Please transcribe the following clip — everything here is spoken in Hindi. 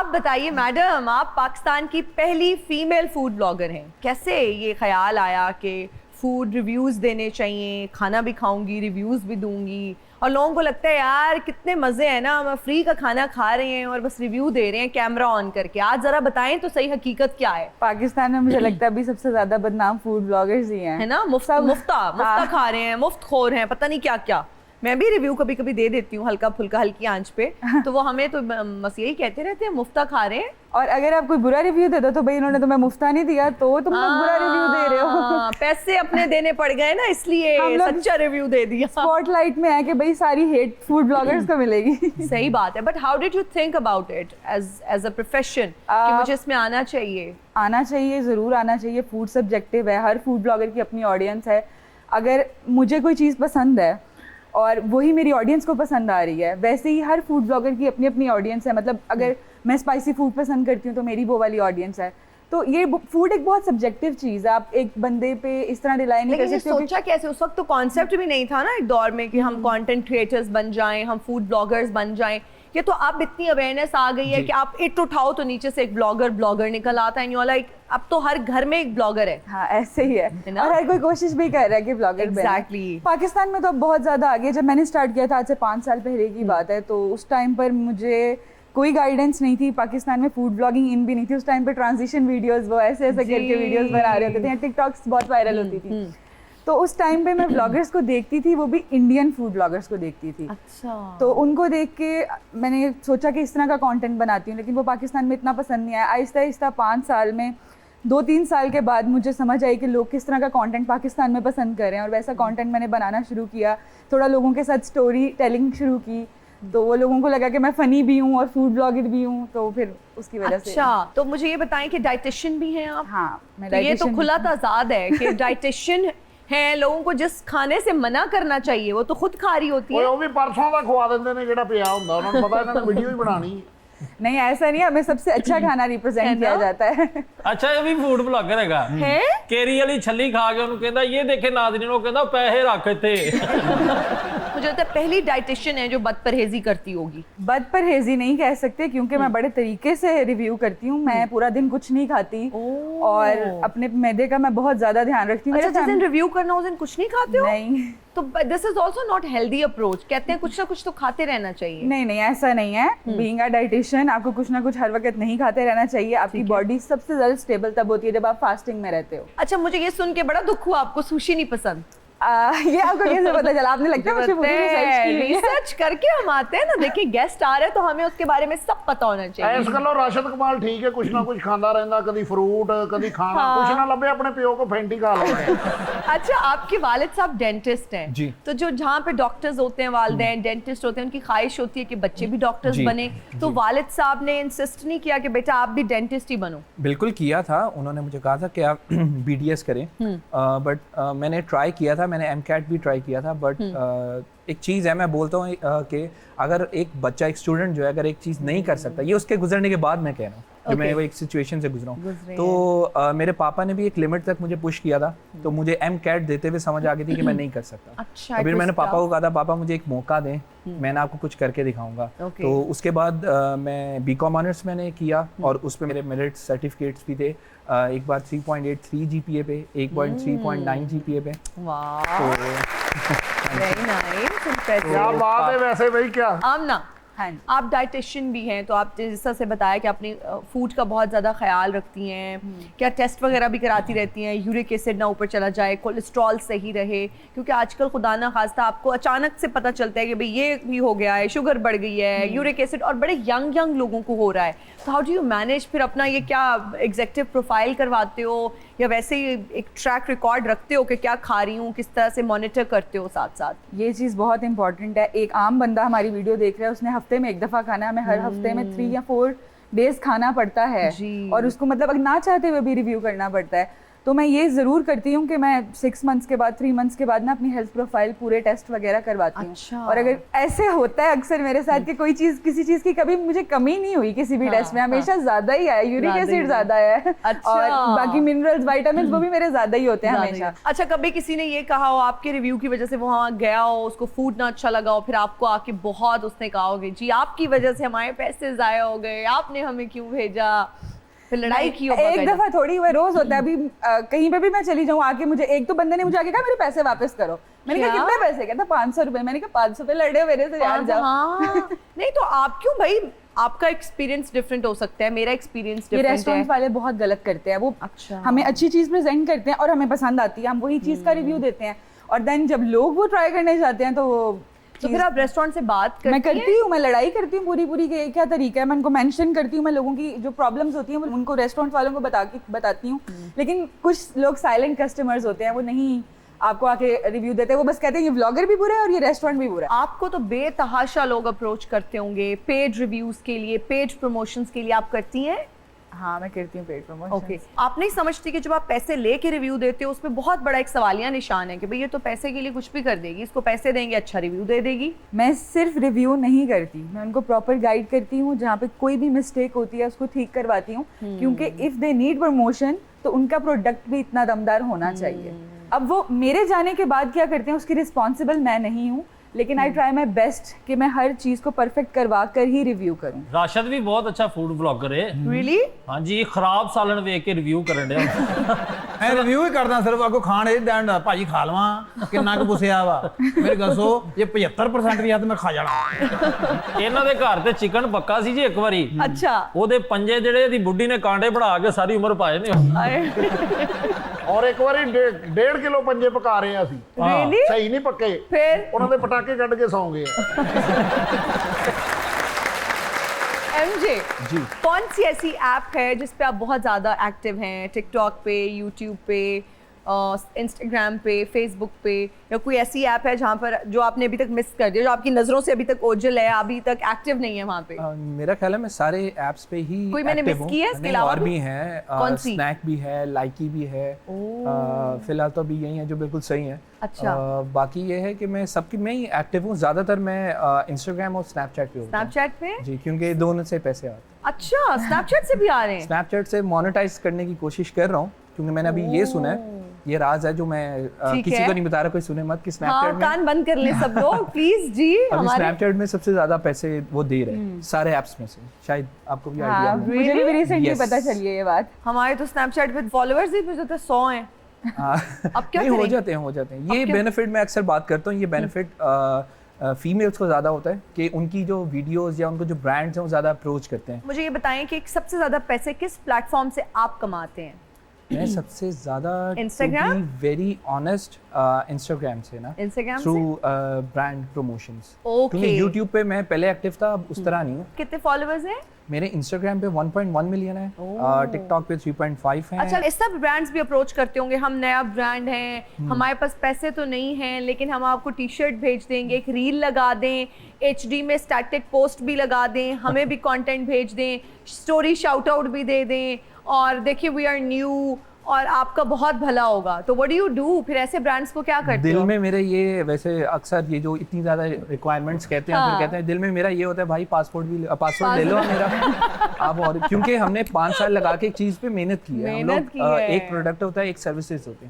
बताइए मैडम, आप पाकिस्तान की पहली फीमेल फूड ब्लॉगर हैं, कैसे ये ख्याल आया कि फूड रिव्यूज देने चाहिए, खाना भी खाऊंगी, रिव्यूज भी दूंगी, और लोगों को लगता है यार कितने मजे हैं ना, हम फ्री का खाना खा रहे हैं और बस रिव्यू दे रहे हैं कैमरा ऑन करके। आज जरा बताएं तो सही हकीकत क्या है। पाकिस्तान में मुझे लगता है अभी सबसे ज्यादा बदनाम फूड ब्लॉगर्स ही हैं, है ना, मुफ्ता खा रहे हैं, मुफ्त खोर हैं, पता नहीं क्या क्या। मैं भी रिव्यू कभी कभी दे देती हूँ हल्का फुल्का, हल्की आंच पे, तो वो हमें तो बस यही कहते रहते हैं मुफ्ता खा रहे हैं। और अगर आप कोई बुरा रिव्यू दे दो तो भाई इन्होंने तुम्हें मुफ्ता नहीं दिया तो तुम लोग बुरा रिव्यू दे रहे हो। पैसे अपने देने पड़ गए ना, इसलिए सच्चा रिव्यू दे दिया। स्पॉटलाइट में है कि भाई सारी हेट फूड ब्लॉगर्स को मिलेगी। सही बात है, but how did you think about it as a profession कि मुझे इसमें आना चाहिए? आना चाहिए, जरूर आना चाहिए। फूड सब्जेक्टिव है, हर फूड ब्लॉगर की अपनी ऑडियंस है। अगर मुझे कोई चीज़ पसंद है और वही मेरी ऑडियंस को पसंद आ रही है, वैसे ही हर फूड ब्लॉगर की अपनी अपनी ऑडियंस है। मतलब अगर मैं स्पाइसी फूड पसंद करती हूँ तो मेरी वो वाली ऑडियंस है। तो ये फूड एक बहुत सब्जेक्टिव चीज़ है, आप एक बंदे पे इस तरह रिलाई नहीं कर सकते। सोचा कैसे? उस वक्त तो कॉन्सेप्ट भी नहीं था ना एक दौर में कि हम कंटेंट क्रिएटर्स बन जाएं, हम फूड ब्लॉगर्स बन जाएं। ये तो अब इतनी अवेयरनेस आ गई है कि आप इट उठाओ तो नीचे से एक ब्लॉगर निकल आता है, लाइक अब तो हर घर में एक ब्लॉगर है। हाँ ऐसे ही है और हर कोई कोशिश भी कर रहा है कि ब्लॉगर एग्जैक्टली। पाकिस्तान में तो अब बहुत ज्यादा आगे। जब मैंने स्टार्ट किया था आज से 5 साल पहले की बात है, तो उस टाइम पर मुझे कोई गाइडेंस नहीं थी। पाकिस्तान में फूड ब्लॉगिंग इन भी नहीं थी उस टाइम पे। ट्रांजिशन वीडियोस वो ऐसे ऐसे करके वीडियोस बना रहे होते थे, टिकटॉक्स बहुत वायरल होती थी। तो उस टाइम पे मैं ब्लॉगर्स को देखती थी, वो भी इंडियन फूड ब्लॉगर्स को देखती थी। अच्छा। तो उनको देख के मैंने सोचा कि इस तरह का कंटेंट बनाती हूँ, लेकिन वो पाकिस्तान में इतना पसंद नहीं आया। आहिस्ता आहिस्ता 5 साल में 2-3 साल के बाद मुझे समझ आई कि लोग किस तरह का कंटेंट पाकिस्तान में पसंद कर रहे हैं, और वैसा कंटेंट मैंने बनाना शुरू किया। थोड़ा लोगों के साथ स्टोरी टेलिंग शुरू की, तो वो लोगों को लगा कि मैं फनी भी हूँ और फूड ब्लॉगर भी हूँ, तो फिर उसकी वजह से। अच्छा, तो मुझे ये बताएं कि डाइटिशियन भी हैं आप? हाँ, मैं तो ये तो खुला ताजाद है कि डाइटिशियन है, लोगों को जिस खाने से मना करना चाहिए वो तो खुद खा रही होती है। वो भी परसों का खवा देंगे ने जेड़ा पिया हुंदा, उन्होंने पता इन्होंने वीडियो ही बनानी। नहीं ऐसा नहीं, हमें सबसे अच्छा खाना रिप्रेजेंट किया जाता है। अच्छा ये भी फूड ब्लॉगर हैगा है? केरी वाली छली खा के उन्होंने कहता ये देखे नाज़रीन, वो कहता पैसे रख थे। मुझे लगता है पहली डाइटिशियन है जो बदपरहेजी करती होगी। बदपरहेजी नहीं कह सकते क्योंकि मैं बड़े तरीके से रिव्यू करती हूँ। मैं पूरा दिन कुछ नहीं खाती और अपने मैदे का मैं बहुत ज्यादा ध्यान रखती हूँ। अच्छा, जिस दिन रिव्यू करना उस दिन कुछ नहीं खाते हो? नहीं, तो this is also not healthy approach. कहते हैं कुछ ना कुछ तो खाते रहना चाहिए। नहीं नहीं ऐसा नहीं है। बीइंग अ डाइटिशियन आपको कुछ ना कुछ हर वक्त नहीं खाते रहना चाहिए। आपकी बॉडी सबसे ज्यादा स्टेबल तब होती है जब आप फास्टिंग में रहते हो। अच्छा, मुझे ये सुन के बड़ा दुख हुआ, आपको सुशी नहीं पसंद। ये आपको कैसे पता चला? आपने लगता है मुझे पूरी रिसर्च करके हम आते हैं ना, देखिए गेस्ट आ रहे हैं तो हमें उसके बारे में सब पता होना चाहिए। इस गल्लों राशिद कमाल ठीक है, कुछ ना कुछ खांदा रहंदा, कभी फ्रूट कभी खाना। कुछ ना लबे अपने पियो को फेंटी खा लो। अच्छा, आपके वालिद साहब डेंटिस्ट हैं जी। तो जो जहाँ पे डॉक्टर्स होते हैं, वालिदैन डेंटिस्ट होते हैं, उनकी ख्वाहिश होती है कि बच्चे भी डॉक्टर्स बने, तो वालिद साहब ने इंसिस्ट नहीं किया कि बेटा आप भी डेंटिस्ट ही बनो? बिल्कुल किया था, उन्होंने मुझे कहा था कि आप BDS करें, बट मैंने ट्राई किया था, मैंने MCAT भी ट्राई किया था। बट एक चीज़ है, मैं बोलता हूँ कि अगर एक बच्चा, एक स्टूडेंट जो है अगर एक चीज़ नहीं कर सकता, ये उसके गुजरने के बाद मैं कह रहा हूँ कि मैं वो एक सिचुएशन से गुजरा हूँ, तो मेरे पापा ने भी एक लिमिट तक मुझे पुश किया था। तो मुझे MCAT देते हुए समझ आ गई थी कि मैं नहीं कर सकता। अच्छा, फिर मैंने पापा को कहा था, पापा मुझे एक मौका दें, मैंने आपको कुछ करके दिखाऊंगा। तो उसके बाद मैं BCom ऑनर्स मैंने किया और उस पर मेरे मेरिट सर्टिफिकेट्स भी थे। एक बार 3.83 GPA पे, एक बार 3.9 GPA पे। वाह, वेरी नाइस, इंप्रेसिव। क्या बात है वैसे भाई। क्या आमना, आप डाइटिशियन भी हैं, तो आप जिस तरह से बताया कि अपनी फूड का बहुत ज़्यादा ख्याल रखती हैं, क्या टेस्ट वगैरह भी कराती रहती हैं, यूरिक एसिड ना ऊपर चला जाए, कोलेस्ट्रॉल सही रहे? क्योंकि आजकल खुदा ना खास्ता आपको अचानक से पता चलता है कि भाई ये भी हो गया है, शुगर बढ़ गई है, यूरिक एसिड, और बड़े यंग लोगों को हो रहा है। तो हाउ डू यू मैनेज फिर अपना ये? क्या एग्जेक्टिव प्रोफाइल करवाते हो या वैसे ही एक ट्रैक रिकॉर्ड रखते हो कि क्या खा रही हूँ, किस तरह से मॉनिटर करते हो साथ साथ? ये चीज़ बहुत इंपॉर्टेंट है। एक आम बंदा हमारी वीडियो देख रहा है, उसने हफ्ते में 1 दफ़ा खाना है, हमें हर हफ्ते में 3 या 4 डेज खाना पड़ता है, और उसको मतलब अगर ना चाहते हुए भी रिव्यू करना पड़ता है। तो मैं ये ज़रूर करती हूँ कि मैं 6 मंथ्स के बाद 3 मंथ्स के बाद ना अपनी हेल्थ प्रोफाइल पूरे टेस्ट वगैरह करवाती हूँ। अच्छा। और अगर ऐसे होता है अक्सर मेरे साथ कि कोई चीज़ किसी चीज़ की कभी मुझे कमी नहीं हुई किसी भी टेस्ट में, हमेशा ज़्यादा ही आया, यूरिक ज़्यादा ही एसिड ज़्यादा है अच्छा। और बाकी मिनरल्स विटामिन वो भी मेरे ज़्यादा ही होते हैं हमेशा। अच्छा, कभी किसी ने ये कहा हो आपके रिव्यू की वजह से वो वहाँ गया हो, उसको फूड ना अच्छा लगा हो, फिर आपको आके बहुत उसने कहा होगा जी आपकी वजह से हमारे पैसे ज़ाया हो गए, आपने हमें क्यों भेजा, फिर लड़ाई की हो? एक दफा थोड़ी हुआ, रोज होता है। अभी कहीं पे भी मैं चली जाऊँ आके मुझे एक तो बंदे ने मुझे आके कहा मेरे पैसे वापस करो। मैंने कहा क्या? कितने पैसे? कहता 500 रुपए। मैंने कहा 500 रुपए लड़े हो मेरे से यार, जाओ। हाँ। नहीं तो आप क्यों भाई, आपका एक्सपीरियंस डिफरेंट हो सकता है, मेरा एक्सपीरियंस ये डिफरेंट है। रेस्टोरेंट वाले बहुत गलत करते हैं। वो अच्छा। हमें अच्छी चीज प्रेजेंट करते हैं और हमें पसंद आती है, हम वही चीज का रिव्यू देते हैं, और देन जब लोग वो ट्राई करने जाते हैं तो वो तो फिर आप रेस्टोरेंट से बात करती मैं हैं? करती हूँ, मैं लड़ाई करती हूँ पूरी कि क्या तरीका है। मैं उनको मेंशन करती हूँ, मैं लोगों की जो प्रॉब्लम्स होती हैं वो उनको रेस्टोरेंट वालों को बताती हूँ। लेकिन कुछ लोग साइलेंट कस्टमर्स होते हैं, वो नहीं आपको आके रिव्यू देते हैं, वो बस कहते हैं ये व्लॉगर भी बुरा है और ये रेस्टोरेंट भी बुरा है। आपको तो बेतहाशा लोग अप्रोच करते होंगे पेड रिव्यूज के लिए, पेड प्रमोशंस के लिए, आप करती हैं? हाँ मैं करती हूँ पेड प्रमोशन। ओके। आप नहीं समझती कि जब आप पैसे लेके रिव्यू देते हो उसमें बहुत बड़ा एक सवालिया निशान है कि भाई ये तो पैसे के लिए कुछ भी कर देगी, इसको पैसे देंगे अच्छा रिव्यू दे देगी। मैं सिर्फ रिव्यू नहीं करती, मैं उनको प्रॉपर गाइड करती हूँ, जहाँ पे कोई भी मिस्टेक होती है उसको ठीक करवाती हूँ, क्योंकि इफ़ दे नीड प्रमोशन तो उनका प्रोडक्ट भी इतना दमदार होना चाहिए। अब वो मेरे जाने के बाद क्या करते हैं उसकी रिस्पॉन्सिबल मैं नहीं हूँ, लेकिन आई ट्राई माई बेस्ट कि मैं हर चीज़ को परफेक्ट करवा कर ही रिव्यू करूँ। राशद भी बहुत अच्छा फूड ब्लॉगर है। रियली? हाँ जी, खराब सालन वेख के रिव्यू करन डे। मैं ਰਿਵਿਊ ਹੀ ਕਰਦਾ ਸਿਰਫ ਅੱਗੋਂ ਖਾਣ ਇਹ ਦੰਡ ਭਾਜੀ ਖਾ ਲਵਾਂ ਕਿੰਨਾ ਕੁ ਪੁੱਛਿਆ ਵਾ ਮੇਰੇ ਦੱਸੋ ਜੇ 75% ਵੀ ਆ ਤਾਂ ਮੈਂ ਖਾ ਜਾਣਾ। ਇਹਨਾਂ ਦੇ ਘਰ ਤੇ ਚਿਕਨ ਪੱਕਾ ਸੀ ਜੀ ਇੱਕ ਵਾਰੀ। अच्छा। ਉਹਦੇ ਪੰਜੇ ਜਿਹੜੇ ਇਹਦੀ ਬੁੱਢੀ ਨੇ ਕਾਂਡੇ ਬਣਾ ਕੇ ਸਾਰੀ ਉਮਰ ਪਾਏ ਨੇ। ਔਰ ਇੱਕ ਵਾਰੀ 1.5 ਕਿਲੋ ਪੰਜੇ ਪਕਾ ਰਹੇ ਆ ਅਸੀਂ। Really? ਸਹੀ ਨਹੀਂ ਪੱਕੇ, फिर ਉਹਨਾਂ ਦੇ ਪਟਾਕੇ ਕੱਢ ਕੇ ਸੌਂ ਗਏ ਆ। एमजे जी। कौन सी ऐसी ऐप है जिस पे आप बहुत ज़्यादा एक्टिव हैं? टिकटॉक पे, यूट्यूब पे, इंस्टाग्राम पे, फेसबुक पे, या कोई ऐसी ऐप है जहाँ पर जो आपने अभी तक मिस कर दिया, जो आपकी नज़रों से अभी तक ओझल है, अभी तक एक्टिव नहीं है वहाँ पे? मेरा ख्याल है मैं सारे ऐप्स पे ही कोई मैंने active miss हूँ। की है इसके नहीं, अलावा और भी? भी हैं। कौन सी? स्नैक भी है, लाइकी भी है। फिलहाल तो अभी यही है जो बिल्कुल सही है। अच्छा। बाकी ये है कि मैं सबकी में ही एक्टिव हूँ, ज़्यादातर मैं इंस्टाग्राम और स्नैपचैट पे हूँ। स्नैपचैट पे? जी, क्योंकि दोनों से पैसे आते हैं। अच्छा, स्नैपचैट से भी आ रहे हैं? स्नैपचैट से मोनेटाइज करने की कोशिश कर रहा हूँ, क्योंकि मैंने अभी ये सुना है, ये राज है जो मैं ठीक किसी है। को नहीं बता रहा, कोई सुने मत कि हाँ, स्नैपचैट में कान बंद कर ले सब लोग प्लीज जी। अभी हमारे स्नैपचैट में सबसे ज्यादा पैसे वो दे रहे हैं सारे ऐप्स में से। शायद आपको भी आइडिया हाँ, हो। मुझे भी रिसेंटली Yes. पता चली है ये बात। हमारे तो स्नैपचैट पे फॉलोअर्स ही मुझे तो 100 हैं। हाँ। अब क्या नहीं, हो करेंगे? जाते हैं हो जाते हैं। ये क्या? बेनिफिट मैं अक्सर बात करता हूँ, ये बेनिफिट फीमेल्स को ज़्यादा होता है कि उनकी जो वीडियोस या उनको जो ब्रांड्स हैं वो ज़्यादा अप्रोच करते हैं। मुझे ये बताएं कि सबसे ज्यादा पैसे किस प्लेटफॉर्म से आप कमाते हैं? मैं सबसे ज़्यादा Instagram? वेरी ऑनेस्ट इंस्टाग्राम से ना, Instagram थ्रू से? Brand promotions. Okay. क्योंकि यूट्यूब पे मैं पहले एक्टिव था, अब उस तरह नहीं हूँ। कितने फॉलोअर्स हैं? मेरे इंस्टाग्राम पे 1.1 मिलियन है, टिकटॉक पे 3.5 है। अच्छा, इस सब ब्रांड्स भी अप्रोच करते होंगे, हम नया ब्रांड हैं, हमारे पास पैसे तो नहीं हैं, लेकिन हम आपको टी शर्ट भेज देंगे, एक रील लगा दें, HD में स्टैटिक पोस्ट भी लगा दें, हमें भी कंटेंट भेज दें, स्टोरी शाउट आउट भी दे दें, और देखिए वी आर न्यू और आपका बहुत भला होगा। तो व्हाट डू यू डू? फिर ऐसे ब्रांड्स को क्या करते दिल हो? में मेरे ये वैसे अक्सर ये जो इतनी ज्यादा रिक्वायरमेंट्स कहते हैं, हाँ। फिर कहते हैं, दिल में मेरा ये होता है भाई पासपोर्ट ले लो मेरा आप। और क्योंकि हमने 5 साल लगा के एक चीज पे मेहनत की है। हम मेहनत लोग की है। एक प्रोडक्ट होता है, एक सर्विसेज होती है,